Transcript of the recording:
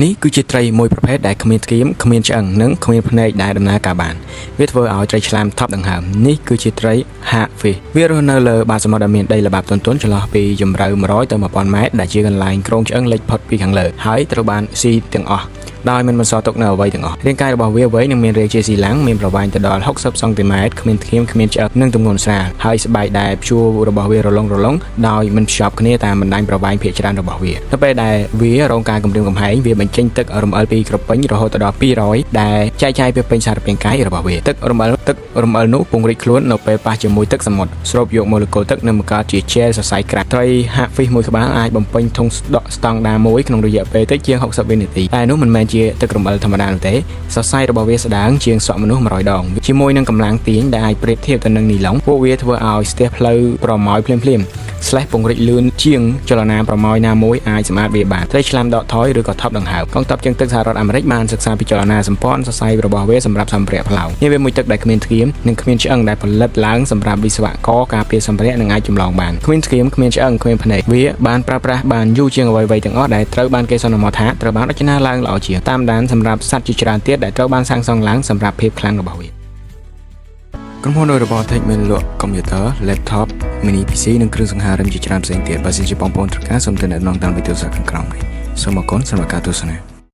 នេះគឺជាត្រីមួយប្រភេទដែលគ្មានស្គៀមគ្មានឆ្អឹងនិងគ្មានភ្នែកដែលដំណើរការបានវាធ្វើឲ្យត្រីឆ្លាមថប់ដង្ហើមនេះគឺជាត្រី Hagfish វារស់នៅលើបាតសមុទ្រដែលមានដីល្បាប់ទន់ៗចន្លោះពីជម្រៅ100ទៅ1000ម៉ែត្រដែលជាកន្លែងគ្រោងឆ្អឹងលេចផុតពីខាងលើហើយត្រូវបានស៊ីទាំងអស់ដោយមិនបន្សល់ទុកនៅអ្វីទាំងអស់រាងកាយរបស់វាវែងនិងមានរាងជាស៊ីឡាំងមានប្រវែងទៅដល់60សង់ទីម៉ែត្រគ្មានធ្គាមគ្មានឆ្អឹងនិងទម្ងន់ស្រាលហើយស្បែកដែលព្យួររបស់វារលុងដោយមិនភ្ជាប់គ្នាតាមបណ្ដាញប្រវែងភាគច្រើនរបស់វានៅពេលដែលវារងការគំរាមកំហែងវាបញ្ចេញទឹករំអិលពីក្រពេញរហូតដល់200ដែលចែកចាយពីពេញសារពាង្គកាយរបស់វាទឹករំអិលនោះពង្រីកខ្លួននៅពេលប៉ះជាមួយទឹកសមុទ្រស្រូបយកម៉ូលេគុលទឹកនិងបង្កើតជាជែលសរសៃក្រាស់ត្រី Hagfish មួយក្បាលអាចបំពេញធុងដក់ស្តង់ដារមួយក្នុងរយៈពេលតិចជាង60វិនាទីតែនោះមិនមែនជាទឹករំអិលធម្មតានោះទេសរសៃរបស់វាស្ដើងជាងសក់មនុស្ស100ដងជាមួយនឹងកម្លាំងទាញដែលអាចប្រៀបធៀបទៅនឹងនីឡុងពួកវាធ្វើឲ្យស្ទះផ្លូវប្រម៉ោយភ្លាម/ពង្រីកលឿនជាងចលនាប្រម៉ោយណាមួយអាចសម្អាតវាបានត្រីឆ្លាមដកថយឬក៏ថប់ដង្ហើមកងទ័ពជើងទឹកសហរដ្ឋអាមេរិកបានសិក្សាពីចលនាសម្ព័ន្ធសរសៃរបស់វាសម្រាប់សម្ភារៈផ្លោងនេះវាមួយទឹកដែលគ្មានធ្គាមនិងគ្មានឆ្អឹងដែលផលិតឡើងសម្រាប់វិស្វករការពារសម្ភារៈនិងអាចចម្លងបានគ្មានធ្គាមគ្មានឆ្អឹងគ្មានភ្នែកវាបានប្រើប្រាស់បានយូរជាងអ្វីៗទាំងអស់ដែលត្រូវបានគេសន្មតថាត្រូវបានរចនាឡើងល្អជាងតាមដានសម្រាប់សត្វជាច្រើនទៀតដែលត្រូវបានសាងសង់ឡើងសម្រាប់ភាពខ្លាំងរបស់វាក្រុមហ៊ុន Robotech មានលក់កុំព្យូទ័រ laptop mini PC និងគ្រឿងសង្ហារិមជាច្រើនផ្សេងទៀតបើសិនជាបងប្អូនត្រូវការសូមទៅណែនាំតាមវីដេអូខាងក្រោមនេះសូមអរគុណសម្រាប់ការទស្សនា